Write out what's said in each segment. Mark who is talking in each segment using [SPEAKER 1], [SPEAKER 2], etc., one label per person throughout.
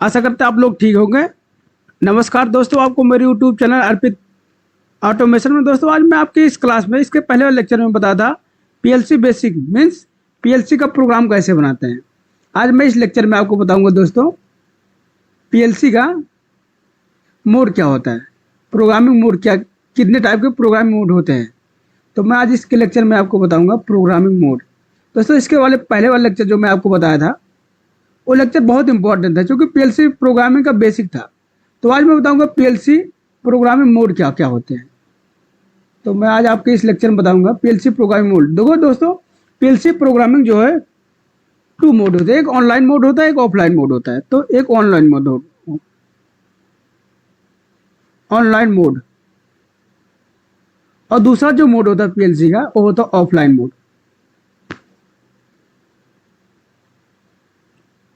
[SPEAKER 1] आशा करते हैं आप लोग ठीक होंगे। नमस्कार दोस्तों, आपको मेरे यूट्यूब चैनल अर्पित ऑटोमेशन में दोस्तों आज मैं आपकी इस क्लास में इसके पहले वाले लेक्चर में बताया था पीएलसी बेसिक मीन्स पीएलसी का प्रोग्राम कैसे बनाते हैं। आज मैं इस लेक्चर में आपको बताऊंगा दोस्तों पीएलसी का मोड क्या होता है, प्रोग्रामिंग मोड क्या, कितने टाइप के प्रोग्रामिंग मोड होते हैं। तो मैं आज इसके लेक्चर में आपको बताऊंगा प्रोग्रामिंग मोड। दोस्तों इसके वाले पहले वाले लेक्चर जो मैं आपको बताया था वो लेक्चर बहुत इंपॉर्टेंट था क्योंकि पीएलसी प्रोग्रामिंग का बेसिक था। तो आज मैं बताऊंगा पीएलसी प्रोग्रामिंग मोड क्या क्या होते हैं। तो मैं आज आपके इस लेक्चर में बताऊंगा पीएलसी प्रोग्रामिंग मोड। देखो दोस्तों, पीएलसी प्रोग्रामिंग जो है टू मोड होते हैं, एक ऑनलाइन मोड होता है, एक ऑफलाइन मोड होता है। तो एक ऑनलाइन मोड और दूसरा जो मोड होता है पीएलसी का वो होता है ऑफलाइन मोड।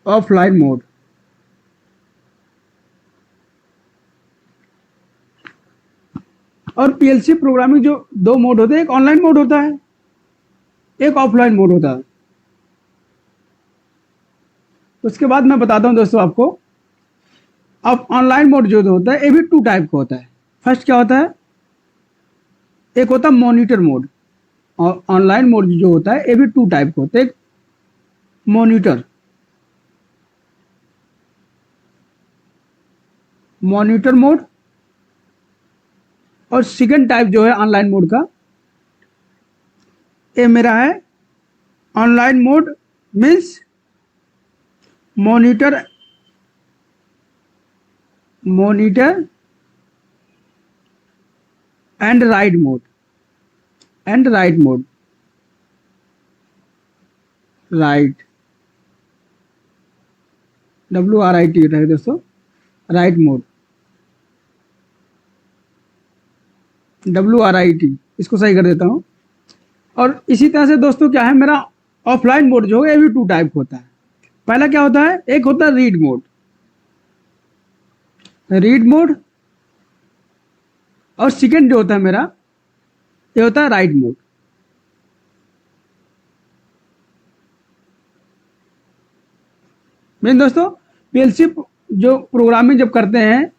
[SPEAKER 1] ऑफलाइन मोड और पीएलसी प्रोग्रामिंग जो दो मोड होते हैं, एक ऑनलाइन मोड होता है, एक ऑफलाइन मोड होता है। उसके बाद मैं बताता हूं दोस्तों आपको, अब ऑनलाइन मोड जो होता है ये भी टू टाइप का होता है। फर्स्ट क्या होता है, एक होता है मॉनिटर मोड। और ऑनलाइन मोड जो होता है ये भी टू टाइप का होता है। एक मॉनिटर मॉनिटर मोड और सेकंड टाइप जो है ऑनलाइन मोड का ये मेरा है online mode means monitor monitor and write mode right WRIT है दोस्तों, राइट मोड WRIT, इसको सही कर देता हूँ। और इसी तरह से दोस्तों क्या है, मेरा ऑफलाइन मोड जो है ये भी टू टाइप होता है। पहला क्या होता है, एक होता है रीड मोड और सेकंड जो होता है मेरा ये होता है राइट मोड। मेन दोस्तों पीएलसी जो प्रोग्रामिंग जब करते हैं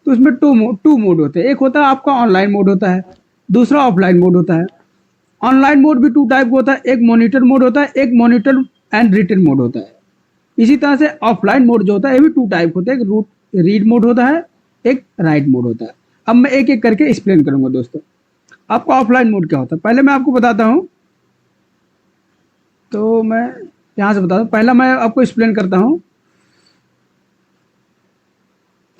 [SPEAKER 1] तो उसमें टू मोड होते हैं। एक होता है आपका ऑनलाइन मोड होता है, दूसरा ऑफलाइन मोड होता है। ऑनलाइन मोड भी टू टाइप का होता है, एक मॉनिटर मोड होता है, एक मॉनिटर एंड रिटन मोड होता है। इसी तरह से ऑफलाइन मोड जो होता है ये भी टू टाइप होता है, एक रीड मोड होता है, एक राइट मोड होता है। अब मैं एक एक करके एक्सप्लेन करूंगा दोस्तों। आपका ऑफलाइन मोड क्या होता है पहले मैं आपको बताता हूं। तो मैं यहां से बताता हूं, पहला मैं आपको एक्सप्लेन करता हूं।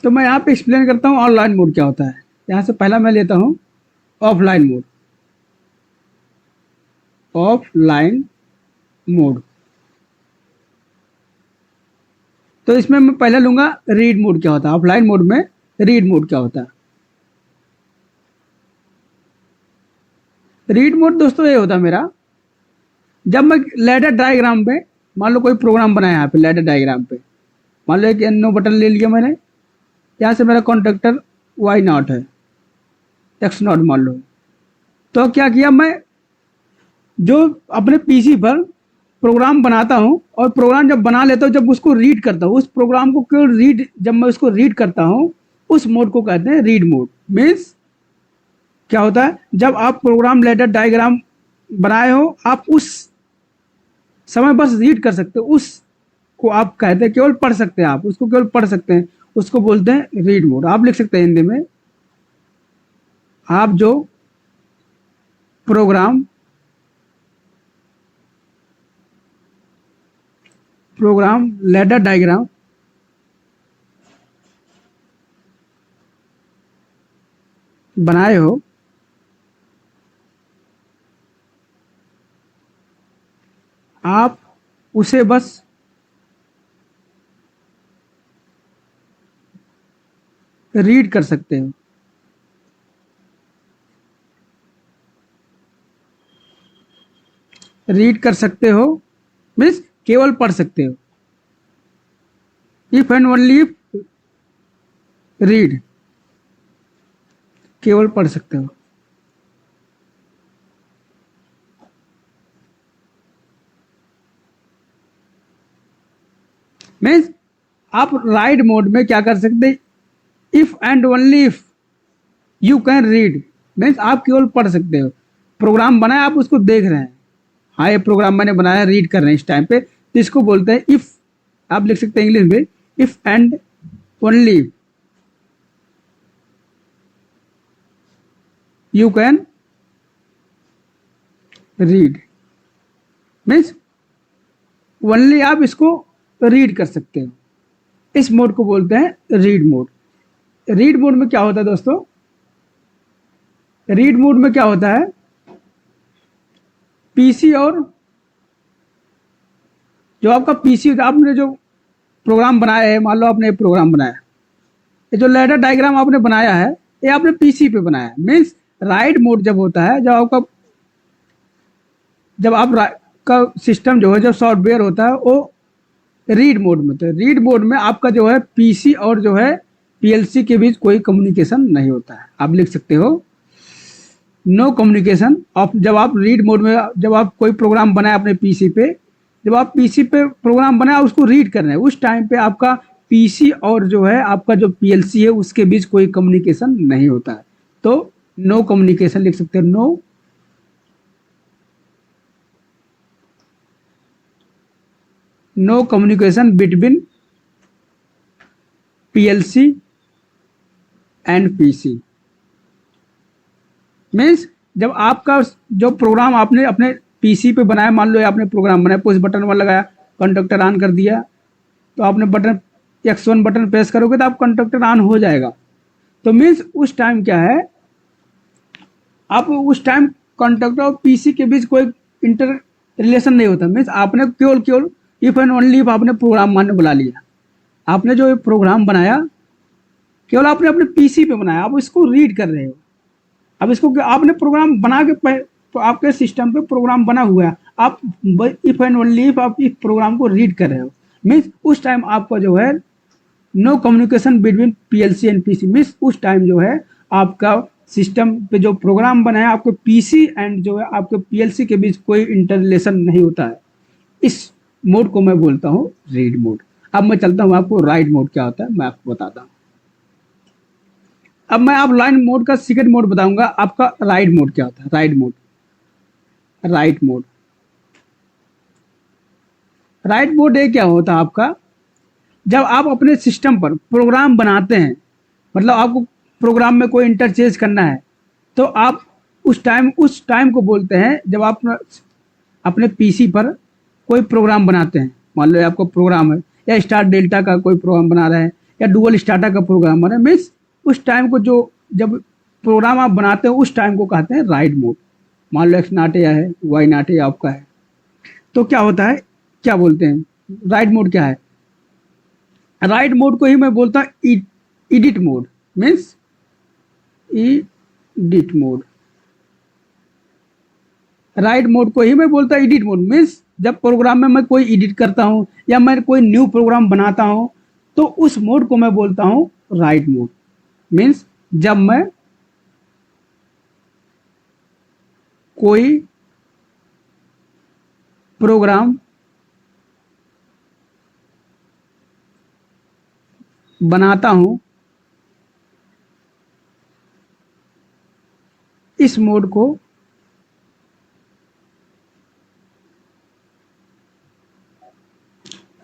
[SPEAKER 1] तो मैं यहाँ पे एक्सप्लेन करता हूँ ऑनलाइन मोड क्या होता है। यहाँ से पहला मैं लेता हूँ ऑफलाइन मोड। ऑफलाइन मोड तो इसमें मैं पहले लूंगा रीड मोड क्या होता है। ऑफलाइन मोड में रीड मोड क्या होता है। रीड मोड दोस्तों ये होता है मेरा, जब मैं लैडर डायग्राम पे मान लो कोई प्रोग्राम बनाया यहाँ पे लैडर डायग्राम पे, मान लो एक नो बटन ले लिया मैंने, यहाँ से मेरा कॉन्ट्रेक्टर वाई नॉट है, एक्स नॉट मान लो। तो क्या किया, मैं जो अपने पीसी पर प्रोग्राम बनाता हूं और प्रोग्राम जब बना लेता हूं, जब उसको रीड करता हूं, उस प्रोग्राम को क्यों रीड, जब मैं उसको रीड करता हूं उस मोड को कहते हैं रीड मोड। मीन्स क्या होता है, जब आप प्रोग्राम लेटर डायग्राम बनाए हो आप उस समय बस रीड कर सकते हो, उसको आप कहते हैं केवल पढ़ सकते हैं, आप उसको केवल पढ़ सकते हैं, उसको बोलते हैं रीड मोड। आप लिख सकते हैं हिंदी में, आप जो प्रोग्राम लेटर डायग्राम बनाए हो आप उसे बस रीड कर सकते हो। रीड कर सकते हो मीन्स केवल पढ़ सकते हो। इफ एंड ओनली रीड, केवल पढ़ सकते हो। मीन्स आप राइट मोड में क्या कर सकते हैं, if and only if you can read, means आप केवल पढ़ सकते हो। प्रोग्राम बनाया, आप उसको देख रहे हैं, हाँ ये प्रोग्राम मैंने बनाया, रीड कर रहे हैं इस टाइम पे, तो इसको बोलते हैं इफ। आप लिख सकते हैं इंग्लिश में, if and only you can read, means only आप इसको रीड कर सकते हो। इस मोड को बोलते हैं रीड मोड। रीड मोड में क्या होता है दोस्तों, रीड मोड में क्या होता है, पीसी और जो आपका पीसी, आपने जो प्रोग्राम बनाया है, मान लो आपने प्रोग्राम बनाया, ये जो लैडर डायग्राम आपने बनाया है, ये आपने पीसी पे बनाया है। मीन्स राइट मोड जब होता है, जब आप का सिस्टम जो है, जब सॉफ्टवेयर होता है वो रीड मोड में होता है। रीड मोड में आपका जो है पीसी और जो है पीएलसी के बीच कोई कम्युनिकेशन नहीं होता है। आप लिख सकते हो नो कम्युनिकेशन ऑफ। जब आप रीड मोड में, जब आप कोई प्रोग्राम बनाए अपने पीसी पे, जब आप पीसी पे प्रोग्राम बनाए उसको रीड कर रहे हैं, उस टाइम पे आपका पीसी और जो है आपका जो पीएलसी है उसके बीच कोई कम्युनिकेशन नहीं होता है। तो नो कम्युनिकेशन लिख सकते हैं, no communication between PLC and PC. Means जब आपका जो प्रोग्राम आपने अपने पीसी पे बनाया, मान लो आपने प्रोग्राम बनाया, पुश बटन वन लगाया, कंडक्टर ऑन कर दिया, तो आपने बटन X1 बटन प्रेस करोगे तो आप कंडक्टर ऑन हो जाएगा। तो मीन्स उस टाइम क्या है, आप उस टाइम कंडक्टर और पीसी के बीच कोई इंटर रिलेशन नहीं होता। मीन्स आपने केवल इफ एंड ओनली इफ आपने प्रोग्राम मानने बुला लिया, आपने जो प्रोग्राम बनाया केवल आपने अपने पीसी पे बनाया, आप इसको रीड कर रहे हो। अब इसको आपने प्रोग्राम बना के तो आपके सिस्टम पे प्रोग्राम बना हुआ है, आप इफ एंड ओनली इफ आप इस प्रोग्राम को रीड कर रहे हो। मीन्स उस टाइम आपका जो है no communication between PLC and PC. Means उस टाइम जो है आपका सिस्टम पे जो प्रोग्राम बना है, आपके पीसी एंड जो है आपके पीएलसी के बीच कोई इंटर रिलेशन नहीं होता है। इस मोड को मैं बोलता हूँ रीड मोड। अब मैं चलता हूँ, आपको राइट मोड क्या होता है मैं आपको बताता हूँ। अब मैं आप लाइन मोड का सेकंड मोड बताऊंगा, आपका राइट मोड क्या होता है। Right mode, right mode, right mode ये क्या होता है आपका, जब आप अपने सिस्टम पर प्रोग्राम बनाते हैं, मतलब आपको प्रोग्राम में कोई इंटरचेंज करना है, तो आप उस टाइम को बोलते हैं, जब आप अपने पीसी पर कोई प्रोग्राम बनाते हैं, मान लो आपको प्रोग्राम है या स्टार डेल्टा का कोई प्रोग्राम बना रहे हैं या डुअल स्टार्टा का प्रोग्राम बना रहे हैं, मीन्स उस टाइम को जो जब प्रोग्राम आप बनाते हो उस टाइम को कहते हैं राइट मोड। मान लो एक्स नाट या है, वाई नाट या आपका है, तो क्या होता है, क्या बोलते हैं राइट मोड क्या है। राइट मोड को ही मैं बोलता हूँ edit mode. Means edit mode, right mode को ही मैं बोलता हूँ एडिट मोड। मीन्स जब प्रोग्राम में मैं कोई एडिट करता हूँ या मैं कोई न्यू प्रोग्राम बनाता हूँ, तो उस मोड को मैं बोलता हूँ राइट मोड। मीन्स जब मैं कोई प्रोग्राम बनाता हूं, इस मोड को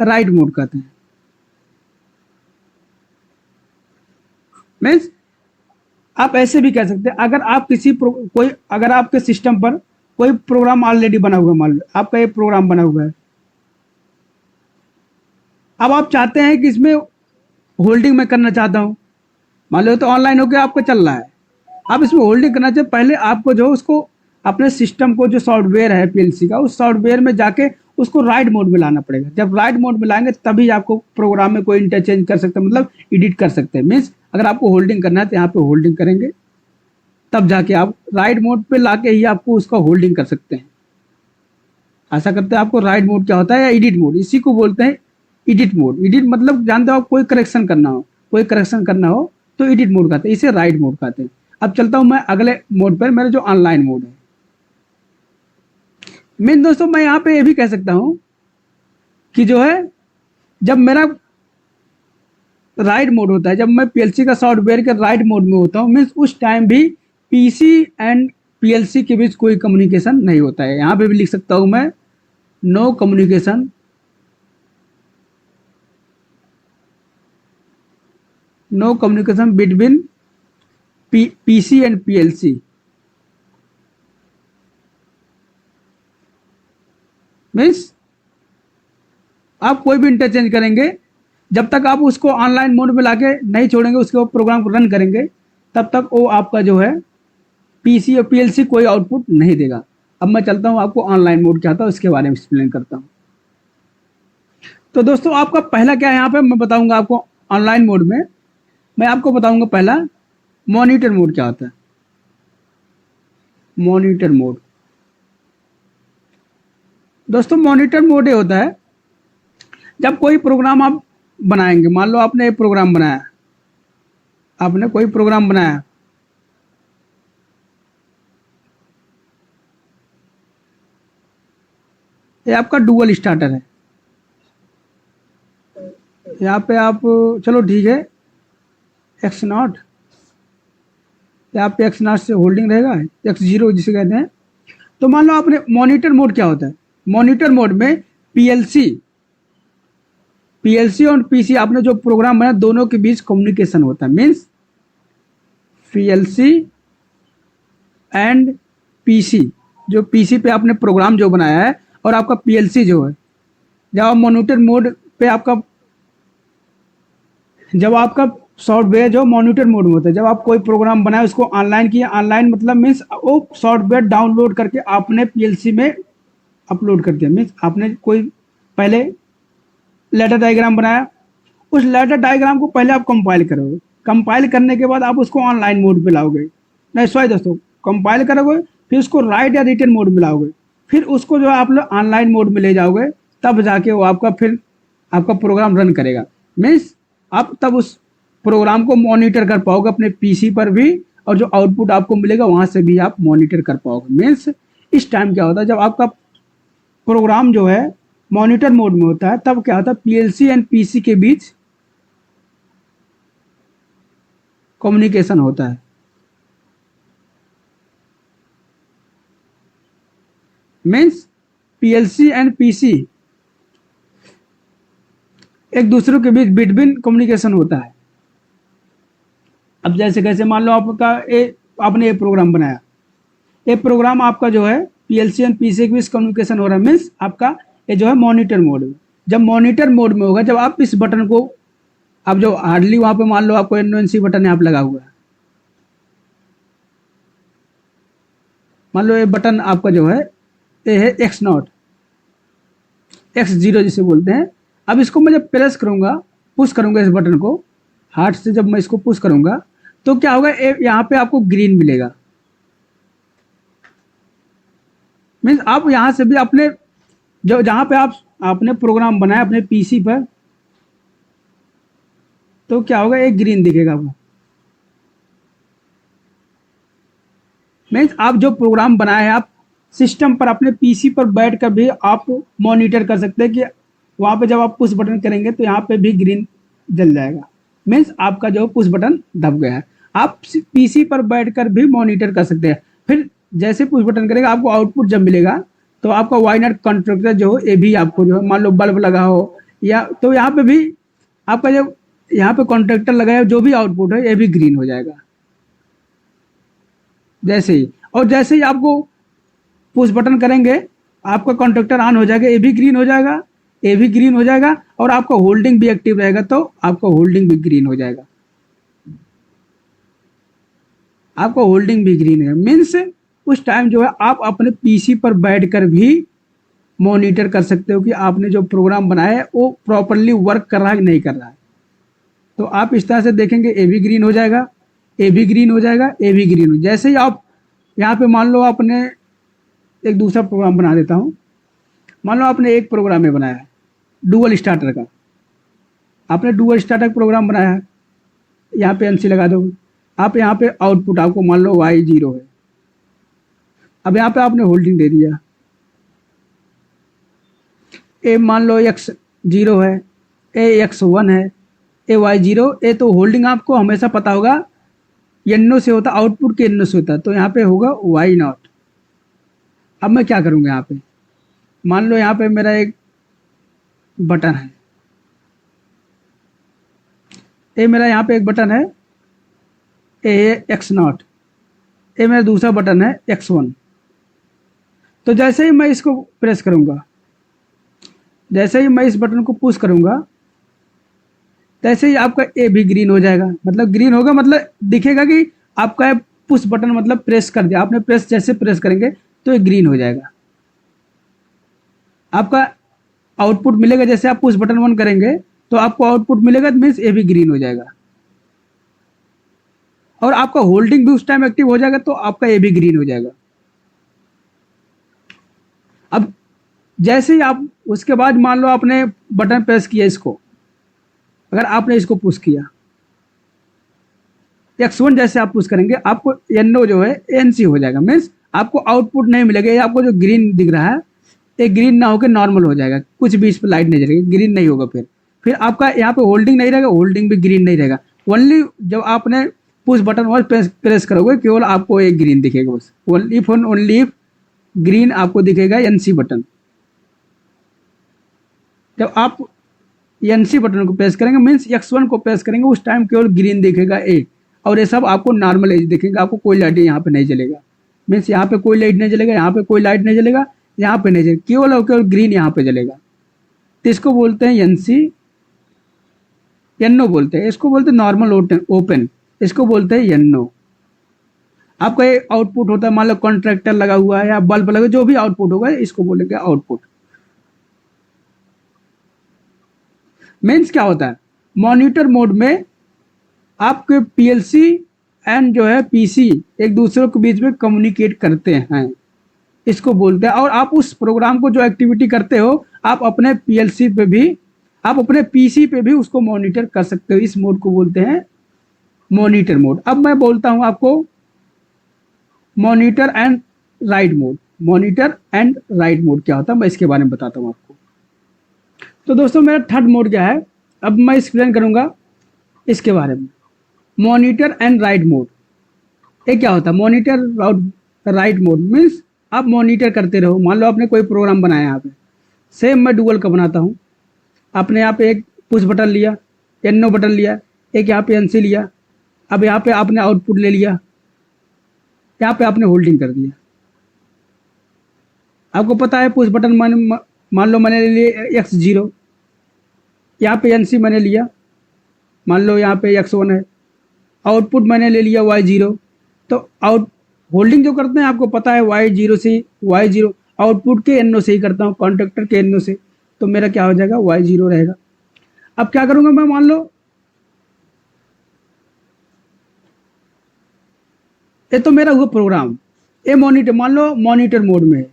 [SPEAKER 1] राइट मोड कहते हैं। मीन्स आप ऐसे भी कह सकते हैं, अगर आप कोई अगर आपके सिस्टम पर कोई प्रोग्राम ऑलरेडी बना हुआ है, मान लो आपका ये प्रोग्राम बना हुआ है, अब आप चाहते हैं कि इसमें होल्डिंग में करना चाहता हूं, मान लो तो ऑनलाइन होकर आपका चल रहा है, आप इसमें होल्डिंग करना चाहिए, पहले आपको जो उसको अपने सिस्टम को जो सॉफ्टवेयर है पीएलसी का, उस सॉफ्टवेयर में जाके उसको राइट मोड में लाना पड़ेगा। जब राइट मोड में लाएंगे तभी आपको प्रोग्राम में कोई इंटरचेंज कर सकते हैं, मतलब एडिट कर सकते हैं। मीन्स अगर आपको होल्डिंग करना है तो यहाँ पे होल्डिंग करेंगे, तब जाके आप राइट मोड पे लाके ही आपको उसका होल्डिंग कर सकते हैं। ऐसा करते हैं। आपको राइट मोड क्या होता है या एडिट मोड, इसी को बोलते हैं एडिट मोड। एडिट मतलब जानते हो, आप कोई करेक्शन करना हो तो एडिट मोड कहते हैं, इसे राइट मोड कहते हैं। अब चलता हूं मैं अगले मोड पर, मेरा जो ऑनलाइन मोड है। मीन दोस्तों मैं यहाँ पे ये भी कह सकता हूं कि जो है जब मेरा राइट मोड होता है। जब मैं पीएलसी का सॉफ्टवेयर के राइट मोड में होता हूँ, मीन्स उस टाइम भी पीसी एंड पीएलसी के बीच कोई कम्युनिकेशन नहीं होता है। यहाँ पे भी लिख सकता हूँ मैं, no communication, no communication between PC and PLC. Means आप कोई भी इंटरचेंज करेंगे, जब तक आप उसको ऑनलाइन मोड में लाके नहीं छोड़ेंगे, उसके वो प्रोग्राम को रन करेंगे, तब तक वो आपका जो है पीसी और पीएलसी कोई आउटपुट नहीं देगा। अब मैं चलता हूँ, आपको ऑनलाइन मोड क्या था उसके बारे में एक्सप्लेन करता हूँ। तो दोस्तों आपका पहला क्या है, यहाँ पे मैं बताऊंगा आपको ऑनलाइन मोड में। मैं आपको बताऊंगा पहला मॉनिटर मोड क्या होता है। मॉनिटर मोड, दोस्तों मॉनिटर मोड ये होता है जब कोई प्रोग्राम आप बनाएंगे। मान लो आपने एक प्रोग्राम बनाया, आपने कोई प्रोग्राम बनाया, ये आपका डुअल स्टार्टर है। यहाँ पे आप, चलो ठीक है, एक्स नॉट, यहाँ पे एक्स नॉट से होल्डिंग रहेगा, एक्स जीरो जिसे कहते हैं। तो मान लो आपने मॉनिटर मोड क्या होता है, मॉनिटर मोड में पीएलसी पीएलसी और पीसी आपने जो प्रोग्राम बनाया दोनों के बीच कम्युनिकेशन होता है। मीन्स पीएलसी एंड पीसी, जो पीसी पे आपने प्रोग्राम जो बनाया है और आपका पीएलसी जो है, जब आप मॉनिटर मोड पे आपका, जब आपका सॉफ्टवेयर जो मॉनिटर मोड में होता है, जब आप कोई प्रोग्राम बनाए उसको ऑनलाइन किया, ऑनलाइन मतलब मीन्स वो सॉफ्टवेयर डाउनलोड करके आपने पीएलसी में अपलोड कर दिया। मीन्स आपने कोई पहले लेटर डायग्राम बनाया, उस लेटर डायग्राम को पहले आप कंपाइल करोगे, कंपाइल करने के बाद आप उसको ऑनलाइन मोड पे लाओगे, नहीं सॉरी दोस्तों, कंपाइल करोगे फिर उसको राइट या रिटन मोड में लाओगे, फिर उसको जो है आप लोग ऑनलाइन मोड में ले जाओगे, तब जाके वो आपका फिर आपका प्रोग्राम रन करेगा। मीन्स आप तब उस प्रोग्राम को मॉनिटर कर पाओगे अपने पीसी पर भी, और जो आउटपुट आपको मिलेगा वहां से भी आप मॉनिटर कर पाओगे। मीन्स इस टाइम क्या होता है, जब आपका प्रोग्राम जो है मॉनिटर मोड में होता है, तब क्या होता है पीएलसी एंड पीसी के बीच कम्युनिकेशन होता है। मीन्स पीएलसी एंड पीसी एक दूसरे के बीच बिटवीन कम्युनिकेशन होता है। अब जैसे कैसे, मान लो आपने ये प्रोग्राम बनाया, ये प्रोग्राम आपका जो है पीएलसी एंड पीसी के बीच कम्युनिकेशन हो रहा है। मीन्स आपका ये जो है मॉनिटर मोड में, जब मॉनिटर मोड में होगा, जब आप इस बटन को, आप जो हार्डली वहां पे मान लो आपको एनओएनसी बटन यहाँ पे लगा हुआ है, मान लो ये बटन आपका जो है ये है एक्स नॉट, एक्स जीरो जिसे बोलते हैं। अब इसको मैं जब प्रेस करूंगा, पुश करूंगा इस बटन को हाथ से, जब मैं इसको पुश करूंगा तो क्या होगा, यहाँ पे आपको ग्रीन मिलेगा। मीन्स आप यहाँ से भी अपने जो जहाँ पे आप आपने प्रोग्राम बनाया अपने पीसी पर, तो क्या होगा, एक ग्रीन दिखेगा वो। मीन्स आप जो प्रोग्राम बनाए हैं, आप सिस्टम पर अपने पीसी पर बैठ कर भी आप मॉनिटर कर सकते हैं कि वहाँ पे जब आप पुश बटन करेंगे तो यहाँ पे भी ग्रीन जल जाएगा। मीन्स आपका जो पुश बटन दब गया है। आप पीसी पर बैठकर भी मॉनिटर कर सकते हैं। फिर जैसे पुश बटन करेगा, आपको आउटपुट जब मिलेगा तो आपका वाइनट कंट्रोलर जो हो, ये भी आपको जो है, मान लो बल्ब लगा हो या, तो यहाँ पे भी आपका जब यहाँ पे कॉन्ट्रैक्टर लगाया जो भी आउटपुट है ये भी ग्रीन हो जाएगा जैसे ही। और जैसे ही आपको पुश बटन करेंगे आपका कॉन्ट्रैक्टर ऑन हो जाएगा, ये भी ग्रीन हो जाएगा, ये भी ग्रीन हो जाएगा, और आपका होल्डिंग भी एक्टिव रहेगा तो आपका होल्डिंग भी ग्रीन हो जाएगा, आपका होल्डिंग भी ग्रीन है। मीन्स उस टाइम जो है आप अपने पीसी पर बैठकर भी मॉनिटर कर सकते हो कि आपने जो प्रोग्राम बनाया है वो प्रॉपरली वर्क कर रहा है कि नहीं कर रहा है। तो आप इस तरह से देखेंगे, ए भी ग्रीन हो जाएगा, ए भी ग्रीन हो जाएगा, ए भी ग्रीन हो। जैसे ही आप यहाँ पे मान लो आपने एक दूसरा प्रोग्राम बना देता हूँ, मान लो आपने एक प्रोग्राम में बनाया है डुअल स्टार्टर का, आपने डुअल स्टार्टर प्रोग्राम बनाया है, यहाँ पे एनसी लगा दो आप, यहाँ पे आउटपुट आपको मान लो वाई जीरो है। अब यहाँ पे आपने होल्डिंग दे दिया, ए मान लो एक्स जीरो है, ए एक्स वन है, ए वाई जीरो। ए तो होल्डिंग आपको हमेशा पता होगा एनो से होता, आउटपुट के एनो से होता, तो यहाँ पे होगा वाई नॉट। अब मैं क्या करूँगा यहाँ पे, मान लो यहाँ पे मेरा एक बटन है, ये मेरा यहाँ पे एक बटन है ए एक्स नॉट, ये मेरा दूसरा बटन है एक्स वन। तो जैसे ही मैं इसको प्रेस करूँगा, जैसे ही मैं इस बटन को पुश करूँगा, तैसे ही आपका ए भी ग्रीन हो जाएगा। मतलब ग्रीन होगा मतलब दिखेगा कि आपका पुश बटन मतलब प्रेस कर दिया आपने, प्रेस जैसे प्रेस करेंगे तो ये ग्रीन हो जाएगा। आपका आउटपुट मिलेगा, जैसे आप पुश बटन वन करेंगे तो आपको आउटपुट मिलेगा, मीन्स ए भी ग्रीन हो जाएगा। और आपका होल्डिंग भी उस टाइम एक्टिव हो जाएगा तो आपका ए भी ग्रीन हो जाएगा। अब जैसे ही आप उसके बाद मान लो आपने बटन प्रेस किया, इसको अगर आपने इसको पुश किया, X1 जैसे आप पुश करेंगे आपको एनओ जो है एनसी हो जाएगा, मीन्स आपको आउटपुट नहीं मिलेगा। ये आपको जो ग्रीन दिख रहा है ये ग्रीन ना होकर नॉर्मल हो जाएगा, कुछ भी इस पर लाइट नहीं जलेगी, ग्रीन नहीं होगा। फिर आपका यहाँ पे होल्डिंग नहीं रहेगा, होल्डिंग भी ग्रीन नहीं रहेगा। ओनली जब आपने पुश बटन और प्रेस करोगे केवल आपको एक ग्रीन दिखेगा, बस ओनली इफ ग्रीन आपको दिखेगा एनसी बटन। जब आप एनसी बटन को प्रेस करेंगे मीन्स X1 को प्रेस करेंगे उस टाइम केवल ग्रीन दिखेगा ए, और ये सब आपको नॉर्मल एज दिखेगा, आपको कोई लाइट यहाँ पे नहीं जलेगा। मीन्स यहाँ पे कोई लाइट नहीं जलेगा, यहाँ पे कोई लाइट नहीं जलेगा, यहाँ पे नहीं जलेगा, केवल और केवल ग्रीन यहाँ पे जलेगा। तो इसको बोलते हैं एनसी, एनओ बोलते हैं, इसको बोलते हैं नॉर्मल ओपन, इसको बोलते हैं एनओ। आपका ये आउटपुट होता है, मान लो कॉन्ट्रैक्टर लगा हुआ है या बल्ब लगा, जो भी आउटपुट होगा इसको बोलेंगे आउटपुट। मीन्स क्या होता है, मॉनिटर मोड में आपके पीएलसी एंड जो है पीसी एक दूसरे के बीच में कम्युनिकेट करते हैं, इसको बोलते हैं। और आप उस प्रोग्राम को जो एक्टिविटी करते हो आप अपने पीएलसी पे भी, आप अपने पीसी पे भी उसको मॉनिटर कर सकते हो। इस मोड को बोलते हैं मॉनिटर मोड। अब मैं बोलता हूं आपको monitor and write mode. Monitor and write mode क्या होता है मैं इसके बारे में बताता हूं आपको। तो दोस्तों मेरा थर्ड मोड क्या है, अब मैं एक्सप्लेन करूंगा इसके बारे में। मॉनिटर एंड राइट मोड ये क्या होता है, मॉनिटर राइट मोड मीन्स आप मॉनिटर करते रहो। मान लो आपने कोई प्रोग्राम बनाया यहाँ पे, सेम मैं डुअल का बनाता हूँ। आपने यहाँ पे एक पुश बटन लिया, एनो बटन लिया, एक यहाँ पे एनसी लिया, अब यहाँ पे आपने आउटपुट ले लिया, यहाँ पे आपने होल्डिंग कर दिया। आपको पता है पुश बटन मान लो मैंने ले लिया X0, यहाँ पे एनसी मैंने लिया, मान लो यहाँ पे X1 है, आउटपुट मैंने ले लिया Y0। तो होल्डिंग जो करते हैं आपको पता है Y0 से, Y0 आउटपुट के एनो से ही करता हूँ, कॉन्ट्रैक्टर के एनो से, तो मेरा क्या हो जाएगा Y0 रहेगा। अब क्या करूँगा मैं, मान लो ये तो मेरा हुआ प्रोग्राम, ये मॉनिटर, मान लो मॉनिटर मोड में है,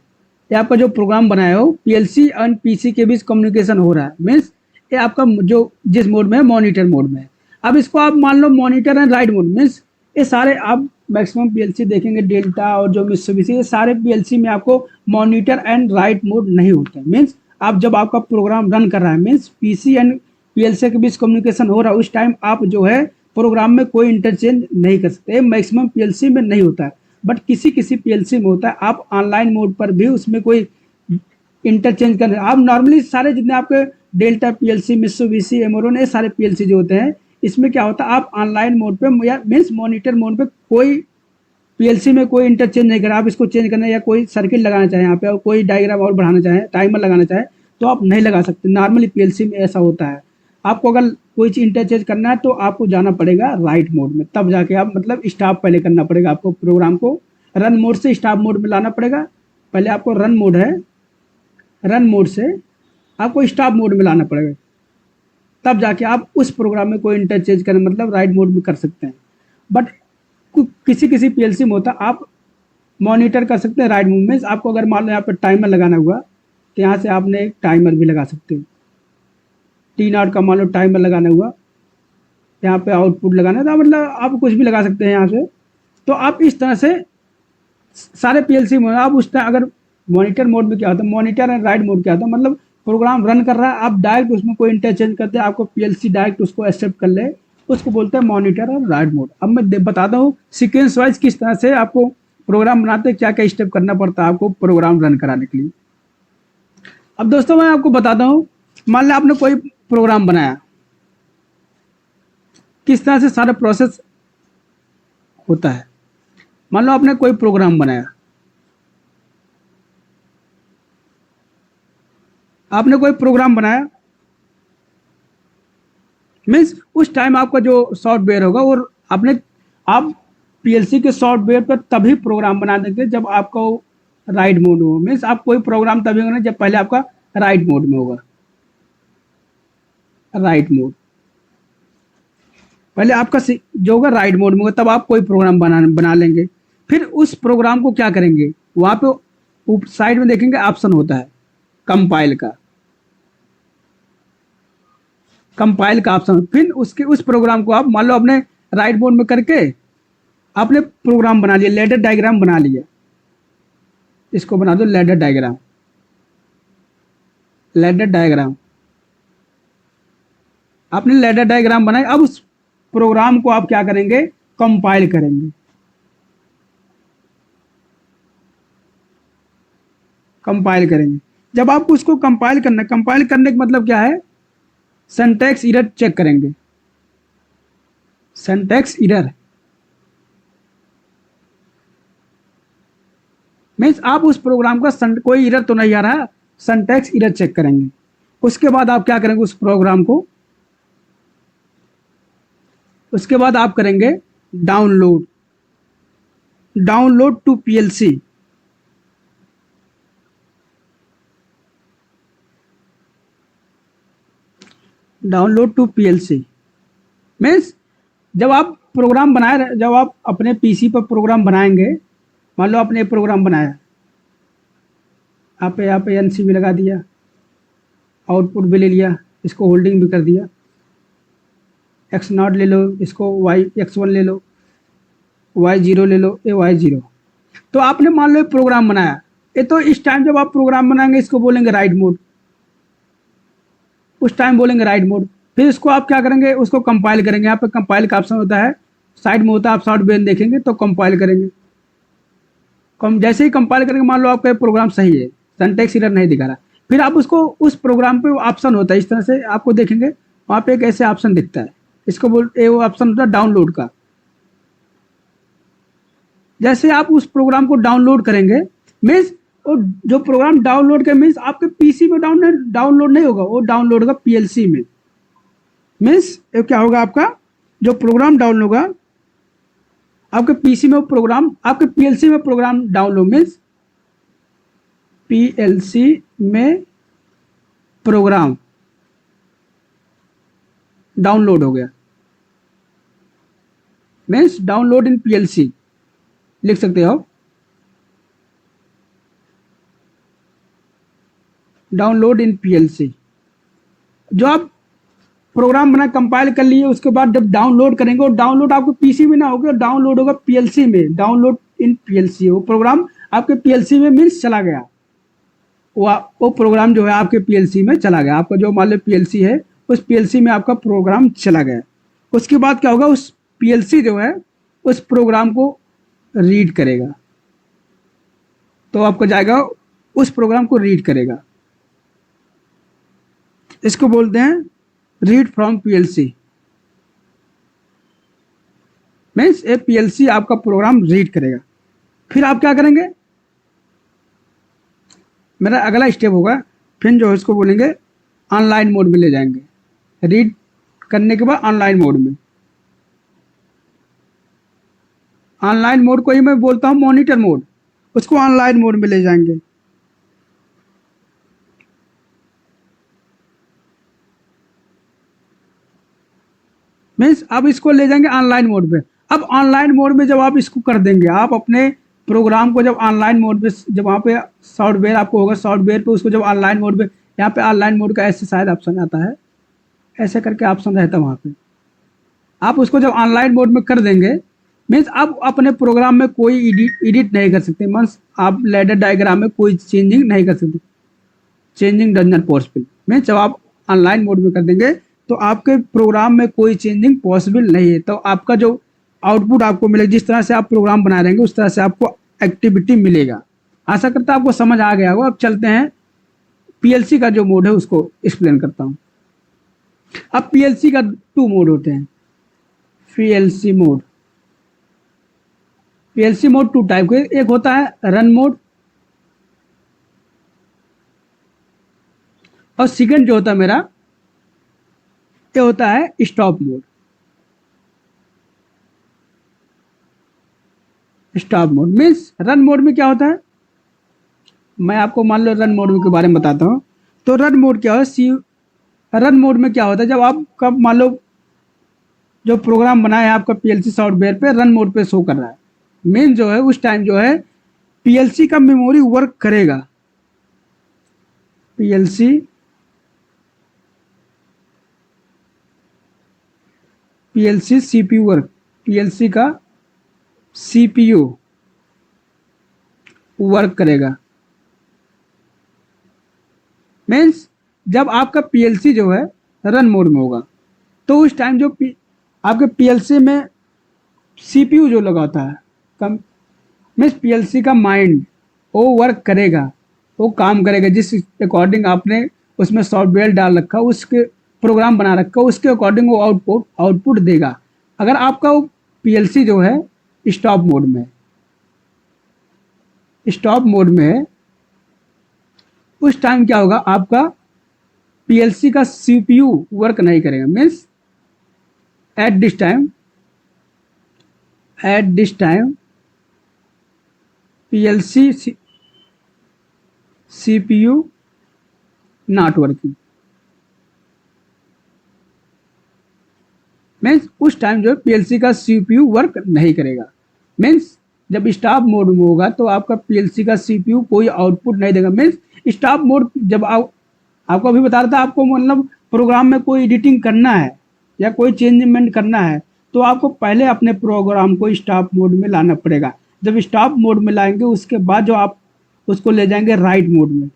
[SPEAKER 1] ये आपका जो प्रोग्राम बनाया हो पीएलसी एंड पीसी के बीच कम्युनिकेशन हो रहा है, मीन्स ये आपका जो जिस मोड में है मॉनिटर मोड में है। अब इसको आप मान लो monitor and write mode, means ये सारे आप मैक्सिमम पीएलसी देखेंगे डेल्टा और जो मित्सुबिशी, ये सारे पीएलसी में आपको मॉनिटर एंड राइट मोड नहीं होते हैं। मीन्स आप जब आपका प्रोग्राम रन कर रहा है, मीन्स पीसी एंड पीएलसी के बीच कम्युनिकेशन हो रहा है, उस टाइम आप जो है प्रोग्राम में कोई इंटरचेंज नहीं कर सकते। मैक्सिमम पीएलसी में नहीं होता है, बट किसी किसी पीएलसी में होता है। आप ऑनलाइन मोड पर भी उसमें कोई इंटरचेंज कर, आप नॉर्मली सारे जितने आपके डेल्टा पीएलसी, मित्सुबिशी, एमोरन, ये सारे पीएलसी जो होते हैं, इसमें क्या होता है आप ऑनलाइन मोड पे या मीन्स मॉनिटर मोड पे कोई पीएलसी में कोई इंटरचेंज नहीं करा। आप इसको चेंज करना या कोई सर्किट लगाना चाहें यहाँ पे और कोई डायग्राम और बढ़ाना चाहें, टाइमर लगाना चाहें, तो आप नहीं लगा सकते। नॉर्मली पीएलसी में ऐसा होता है। आपको अगर कोई चीज इंटरचेंज करना है तो आपको जाना पड़ेगा राइट मोड में, तब जाके आप मतलब स्टॉप पहले करना पड़ेगा आपको, प्रोग्राम को रन मोड से स्टॉप मोड में लाना पड़ेगा। पहले आपको रन मोड है, रन मोड से आपको स्टॉप मोड में लाना पड़ेगा, तब जाके आप उस प्रोग्राम में कोई इंटरचेंज करना मतलब राइट मोड में कर सकते हैं। बट किसी किसी पीएलसी में होता आप मॉनिटर कर सकते हैं राइट मोड में। आपको अगर मान लो यहाँ पर टाइमर लगाना हुआ तो यहाँ से आपने एक टाइमर भी लगा सकते हो, T0 का मान लो टाइमर लगाना हुआ, यहाँ पे आउटपुट लगाना था, मतलब आप कुछ भी लगा सकते हैं यहाँ से। तो आप इस तरह से सारे पीएलसी में आप उस टाइम अगर मॉनिटर मोड में क्या होता है, मॉनिटर एंड राइट मोड क्या होता है, मतलब प्रोग्राम रन कर रहा है, आप डायरेक्ट उसमें कोई इंटरचेंज करते हैं, आपको पीएलसी डायरेक्ट उसको एक्सेप्ट कर ले, उसको बोलते हैं मॉनिटर और राइट मोड। अब मैं बताता हूँ सीक्वेंस वाइज किस तरह से आपको प्रोग्राम बनाते हैं, क्या क्या स्टेप करना पड़ता है आपको प्रोग्राम रन कराने के लिए। अब दोस्तों मैं आपको बताता हूँ, मान लिया आपने कोई प्रोग्राम बनाया, किस तरह से सारा प्रोसेस होता है। मान लो आपने कोई प्रोग्राम बनाया, आपने कोई प्रोग्राम बनाया मीन्स उस टाइम आपका जो सॉफ्टवेयर होगा और आपने आप पीएलसी के सॉफ्टवेयर पर तभी प्रोग्राम बना देंगे जब आपका राइट मोड हो। मीन्स आप कोई प्रोग्राम तभी होगा जब पहले आपका राइट मोड में होगा। राइट मोड पहले आपका जो होगा राइट मोड में होगा, तब आप कोई प्रोग्राम बना लेंगे। फिर उस प्रोग्राम को क्या करेंगे, वहां पे साइड में देखेंगे ऑप्शन होता है कंपाइल का, कंपाइल का ऑप्शन। फिर उसके उस प्रोग्राम को आप मान लो अपने राइट मोड में करके आपने प्रोग्राम बना लिया, लैडर डायग्राम बना लिया, इसको बना दो लैडर डायग्राम। लैडर डायग्राम आपने लैडर डायग्राम बनाया, अब उस प्रोग्राम को आप क्या करेंगे, कंपाइल करेंगे। कंपाइल करेंगे, जब आप उसको कंपाइल करना, कंपाइल करने का मतलब क्या है, सिंटैक्स एरर चेक करेंगे। सिंटैक्स एरर मीन्स आप उस प्रोग्राम का कोई एरर तो नहीं आ रहा, सिंटैक्स एरर चेक करेंगे। उसके बाद आप क्या करेंगे, उस प्रोग्राम को, उसके बाद आप करेंगे download, download to PLC. Download to PLC means जब आप प्रोग्राम बनाए, जब आप अपने पीसी पर प्रोग्राम बनाएंगे, मान लो आपने प्रोग्राम बनाया, आप यहाँ पे एनसीबी लगा दिया, आउटपुट भी ले लिया, इसको होल्डिंग भी कर दिया, एक्स नॉट ले लो, इसको वाई x1 ले लो, y0 ले लो, ये y0। तो आपने मान लो प्रोग्राम बनाया, ये तो इस टाइम जब आप प्रोग्राम बनाएंगे इसको बोलेंगे राइट मोड, उस टाइम बोलेंगे राइट मोड। फिर इसको आप क्या करेंगे, उसको कंपाइल करेंगे। यहाँ पे कंपाइल का ऑप्शन होता है, साइड में होता है, आप सॉफ्टवेयर देखेंगे तो कंपाइल करेंगे। जैसे ही कंपाइल करेंगे, मान लो आपका प्रोग्राम सही है, सिंटैक्स एरर नहीं दिखा रहा, फिर आप उसको उस प्रोग्राम पे ऑप्शन होता है, इस तरह से आपको देखेंगे वहाँ पे एक ऐसे ऑप्शन दिखता है, इसको बोलते वो ऑप्शन होता है डाउनलोड का। जैसे आप उस प्रोग्राम को डाउनलोड करेंगे, मीन्स वो जो प्रोग्राम डाउनलोड कर मीन्स आपके पीसी में डाउनलोड नहीं होगा, वो डाउनलोड होगा पीएलसी में। मीन्स क्या होगा, आपका जो प्रोग्राम डाउनलोड होगा आपके पीसी में, वो प्रोग्राम आपके पीएलसी में प्रोग्राम डाउनलोड, मीन्स पीएलसी में प्रोग्राम डाउनलोड हो गया, मीन्स डाउनलोड इन पीएलसी लिख सकते हो, डाउनलोड इन पीएलसी। जो आप प्रोग्राम बना कंपाइल कर लिए, उसके बाद जब डाउनलोड करेंगे, और डाउनलोड आपको पीसी में ना होगा, डाउनलोड होगा पीएलसी में, डाउनलोड इन पीएलसी। वो प्रोग्राम आपके पीएलसी में मीन्स चला गया, वो प्रोग्राम जो है आपके पीएलसी में चला गया। आपका जो मान लो पीएलसी है, उस पीएलसी में आपका प्रोग्राम चला गया। उसके बाद क्या होगा, उस पीएलसी जो है उस प्रोग्राम को रीड करेगा, तो आपको जाएगा उस प्रोग्राम को रीड करेगा, इसको बोलते हैं read from PLC. Means A PLC आपका प्रोग्राम रीड करेगा। फिर आप क्या करेंगे, मेरा अगला स्टेप होगा, फिर जो है इसको बोलेंगे ऑनलाइन मोड में ले जाएंगे। रीड करने के बाद ऑनलाइन मोड में, ऑनलाइन मोड को ही मैं बोलता हूँ मॉनिटर मोड, उसको ऑनलाइन मोड में ले जाएंगे। मीन्स अब इसको ले जाएंगे ऑनलाइन मोड पे। अब ऑनलाइन मोड में जब आप इसको कर देंगे, आप अपने प्रोग्राम को जब ऑनलाइन मोड पे, जब वहाँ पे सॉफ्टवेयर आपको होगा, सॉफ्टवेयर पे उसको जब ऑनलाइन मोड पे, यहाँ पे ऑनलाइन मोड का ऐसे शायद ऑप्शन आता है, ऐसे करके ऑप्शन रहता है वहाँ पे, आप उसको जब ऑनलाइन मोड में कर देंगे, मीन्स आप अपने प्रोग्राम में कोई एडिट नहीं कर सकते, मीन्स आप लैडर डायग्राम में कोई चेंजिंग नहीं कर सकते। Changing does not possible. Means जब आप ऑनलाइन मोड में कर देंगे तो आपके प्रोग्राम में कोई चेंजिंग पॉसिबल नहीं है। तो आपका जो आउटपुट आपको मिलेगा, जिस तरह से आप प्रोग्राम बना रहेंगे उस तरह से आपको एक्टिविटी मिलेगा। आशा करता हूं आपको समझ आ गया होगा। अब चलते हैं पीएलसी का जो मोड है उसको एक्सप्लेन करता हूं। अब पीएलसी का 2 मोड होते हैं। PLC mode, PLC mode 2 type के, एक होता है रन मोड और सेकंड जो होता है मेरा ये होता है stop mode. Stop mode means run mode में क्या होता है, मैं आपको मान लो रन मोड के बारे में बताता हूँ। तो रन मोड क्या है, रन मोड में क्या होता है, जब आपका मान लो जो प्रोग्राम बना है आपका पीएलसी सॉफ्टवेयर पे रन मोड पे शो कर रहा है, मेन जो है उस टाइम जो है पीएलसी का मेमोरी वर्क करेगा। पीएलसी सीपीयू वर्क, पीएलसी का सीपीयू वर्क करेगा। मीन्स जब आपका पीएलसी जो है रन मोड में होगा तो उस टाइम जो आपके पीएलसी में सीपीयू जो लगा होता है कम, मीन्स पीएलसी का माइंड वो वर्क करेगा, वो काम करेगा जिस अकॉर्डिंग आपने उसमें सॉफ्टवेयर डाल रखा, उसके प्रोग्राम बना रखा, उसके अकॉर्डिंग वो आउटपुट देगा। अगर आपका वो पीएलसी जो है स्टॉप मोड में है उस टाइम क्या होगा, आपका पीएलसी का सीपीयू वर्क नहीं करेगा। Means at this time PLC CPU not working. Means उस टाइम जो है पीएलसी का सीपीयू वर्क नहीं करेगा। मीन्स जब स्टॉप मोड में होगा तो आपका पीएलसी का सीपीयू कोई आउटपुट नहीं देगा। मीन्स स्टॉप मोड जब आपको अभी बता रहा था, आपको मतलब प्रोग्राम में कोई एडिटिंग करना है या कोई चेंजमेंट करना है तो आपको पहले अपने प्रोग्राम को स्टॉप मोड में लाना पड़ेगा। जब स्टॉप मोड में लाएंगे उसके बाद जो आप उसको ले जाएंगे राइट मोड में,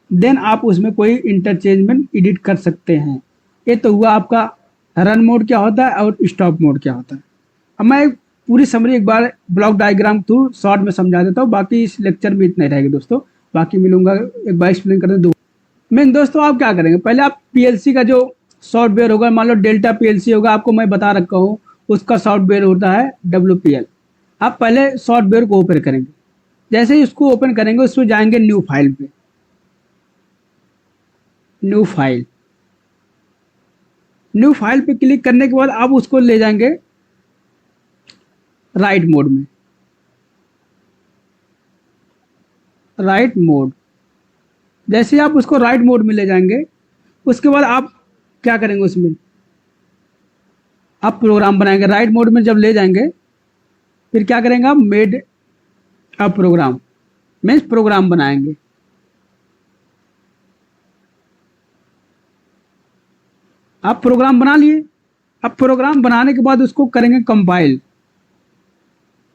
[SPEAKER 1] देन आप उसमें कोई इंटरचेंजमेंट एडिट कर सकते हैं। ये तो हुआ आपका रन मोड क्या होता है और स्टॉप मोड क्या होता है। अब मैं पूरी समरी एक बार ब्लॉक डायग्राम थ्रू शॉर्ट में समझा देता हूँ, बाकी इस लेक्चर में इतना ही रहेगा दोस्तों, बाकी मिलूंगा एक बार एक्सप्लेन करने दो। मेन दोस्तों आप क्या करेंगे, पहले आप पीएलसी का जो सॉफ्टवेयर होगा, मान लो डेल्टा पीएलसी होगा, आपको मैं बता रखा हूँ उसका सॉफ्टवेयर होता है WPL। आप पहले सॉफ्टवेयर को ओपन करेंगे, जैसे ही उसको ओपन करेंगे उसमें जाएंगे न्यू फाइल पे, न्यू फाइल पे क्लिक करने के बाद आप उसको ले जाएंगे राइट मोड। जैसे ही आप उसको राइट मोड में ले जाएंगे उसके बाद आप क्या करेंगे, उसमें आप प्रोग्राम बनाएंगे। राइट मोड में जब ले जाएंगे फिर क्या करेंगे, आप made a program means program बनाएंगे। आप प्रोग्राम बना लिए। अब प्रोग्राम बनाने के बाद उसको करेंगे कंपाइल।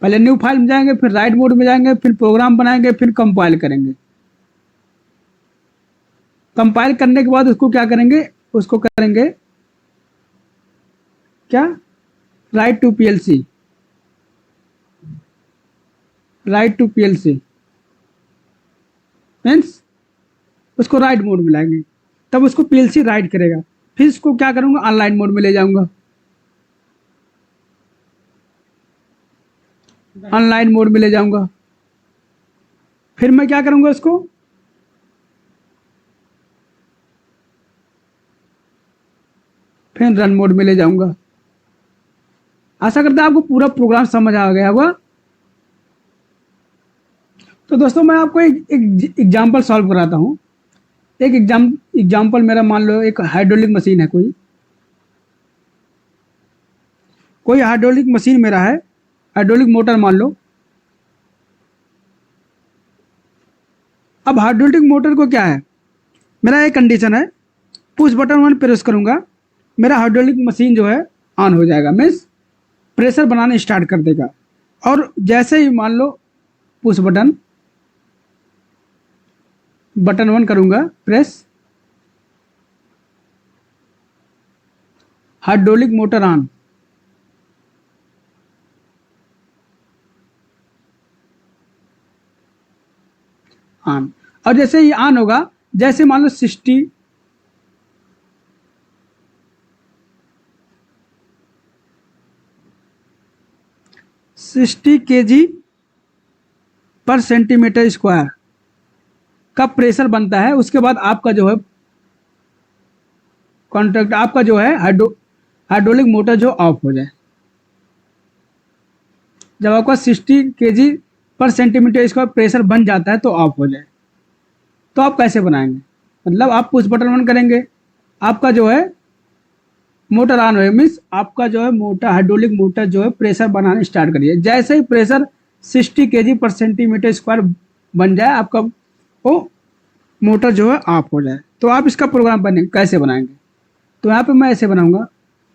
[SPEAKER 1] पहले न्यू फाइल में जाएंगे, फिर राइट मोड में जाएंगे, फिर प्रोग्राम बनाएंगे, फिर कंपाइल करेंगे। कंपाइल करने के बाद उसको क्या करेंगे, उसको करेंगे क्या, राइट टू पीएलसी मीन्स उसको राइट मोड में लाएंगे, तब उसको पीएलसी राइट करेगा। फिर इसको क्या करूंगा, ऑनलाइन मोड में ले जाऊंगा। ऑनलाइन मोड में ले जाऊंगा, फिर मैं क्या करूंगा, इसको फिर रन मोड में ले जाऊंगा। आशा करता है आपको पूरा प्रोग्राम समझ आ गया होगा। तो दोस्तों मैं आपको एक एग्जाम्पल सॉल्व कराता हूँ। एक एग्जाम्पल मेरा मान लो एक हाइड्रोलिक मशीन है, कोई हाइड्रोलिक मशीन मेरा है, हाइड्रोलिक मोटर मान लो। अब हाइड्रोलिक मोटर को क्या है, मेरा एक कंडीशन है, पुश बटन 1 प्रेस करूंगा, मेरा हाइड्रोलिक मशीन जो है ऑन हो जाएगा, मीन्स प्रेशर बनाना स्टार्ट कर देगा। और जैसे ही मान लो पुश बटन बटन 1 करूंगा press, hydraulic motor on. On, और जैसे ही ऑन होगा, जैसे मान लो 60 केजी पर सेंटीमीटर स्क्वायर का प्रेशर बनता है, उसके बाद आपका जो है कॉन्ट्रैक्ट, आपका जो है हाइड्रोलिक मोटर जो ऑफ हो जाए। जब आपका 60 केजी पर सेंटीमीटर स्क्वायर प्रेशर बन जाता है तो ऑफ हो जाए। तो आप कैसे बनाएंगे, मतलब आप पुश बटन 1 करेंगे, आपका जो है मोटर ऑन हो, मीन्स आपका जो है मोटर, हाइड्रोलिक मोटर जो है प्रेशर बनाने स्टार्ट करिए। जैसे ही प्रेशर 60 केजी पर सेंटीमीटर स्क्वायर बन जाए, आपका वो मोटर जो है ऑफ हो जाए। तो आप इसका प्रोग्राम बने कैसे बनाएंगे, तो यहाँ पे मैं ऐसे बनाऊंगा।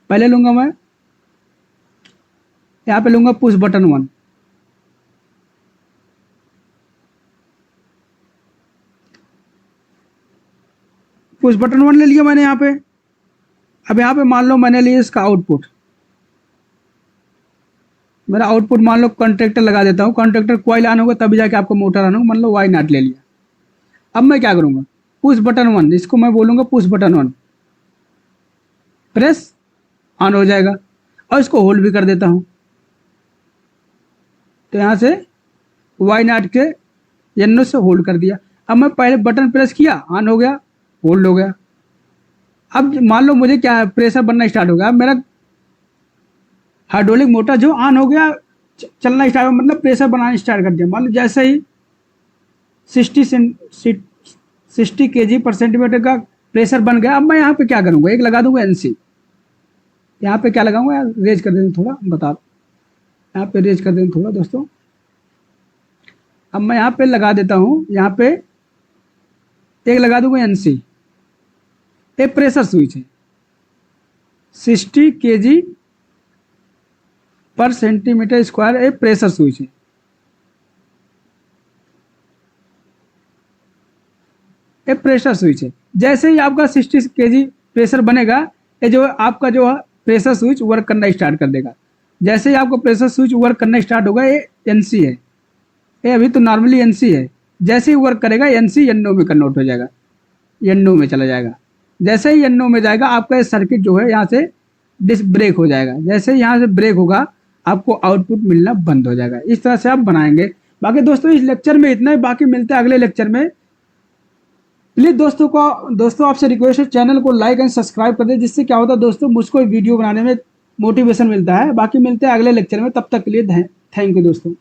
[SPEAKER 1] पहले लूंगा मैं यहाँ पे लूंगा पुश बटन 1, पुश बटन 1 ले लिया मैंने यहाँ पे। अब यहाँ पे मान लो मैंने लिया इसका आउटपुट, मेरा आउटपुट मान लो कॉन्ट्रैक्टर लगा देता हूँ, कॉन्ट्रैक्टर कॉइल ऑन होगा तभी जाके आपको मोटर ऑन होगा, मान लो वाई नॉट ले लिया। अब मैं क्या करूँगा, पुश बटन 1, इसको मैं बोलूँगा पुश बटन 1, प्रेस, ऑन हो जाएगा। और इसको होल्ड भी कर देता हूँ, तो यहाँ से वाई नॉट के एनो से होल्ड कर दिया। अब मैं पहले बटन प्रेस किया, ऑन हो गया, होल्ड हो गया। अब मान लो मुझे क्या है, प्रेशर बनना स्टार्ट हो गया, मेरा हाइड्रोलिक मोटर जो ऑन हो गया, चलना स्टार्ट हो, मतलब प्रेशर बनाना स्टार्ट कर दिया। मान लो जैसे ही 60 केजी पर सेंटीमीटर का प्रेशर बन गया। अब मैं यहाँ पे क्या करूँगा, एक लगा दूंगा एनसी, यहाँ पे क्या लगाऊंगा यार, रेज कर दें थोड़ा, बता, यहाँ पे रेज कर दें थोड़ा दोस्तों। अब मैं यहाँ पे लगा देता हूँ, यहाँ पे एक लगा दूंगा एनसी, ये प्रेशर स्विच है, 60 केजी पर सेंटीमीटर स्क्वायर, ये प्रेशर स्विच है। ये प्रेशर स्विच है। जैसे ही आपका 60 केजी प्रेशर बनेगा, ये जो आपका जो है प्रेशर स्विच वर्क करना स्टार्ट कर देगा। जैसे ही आपका प्रेशर स्विच वर्क करना स्टार्ट होगा, ये एनसी है, ये अभी तो नॉर्मली एनसी है, जैसे ही वर्क करेगा एनसी एनओ में कन्वर्ट हो जाएगा, एनओ में चला जाएगा। जैसे ही एनओ में जाएगा, आपका ये सर्किट जो है यहाँ से डिस ब्रेक हो जाएगा। जैसे ही यहाँ से ब्रेक होगा, आपको आउटपुट मिलना बंद हो जाएगा। इस तरह से आप बनाएंगे। बाकी दोस्तों इस लेक्चर में इतना ही, बाकी मिलते हैं अगले लेक्चर में। प्लीज दोस्तों आपसे रिक्वेस्ट है, चैनल को लाइक एंड सब्सक्राइब कर दे, जिससे क्या होता है दोस्तों, मुझको वीडियो बनाने में मोटिवेशन मिलता है। बाकी मिलते हैं अगले लेक्चर में, तब तक के लिए थैंक यू दोस्तों।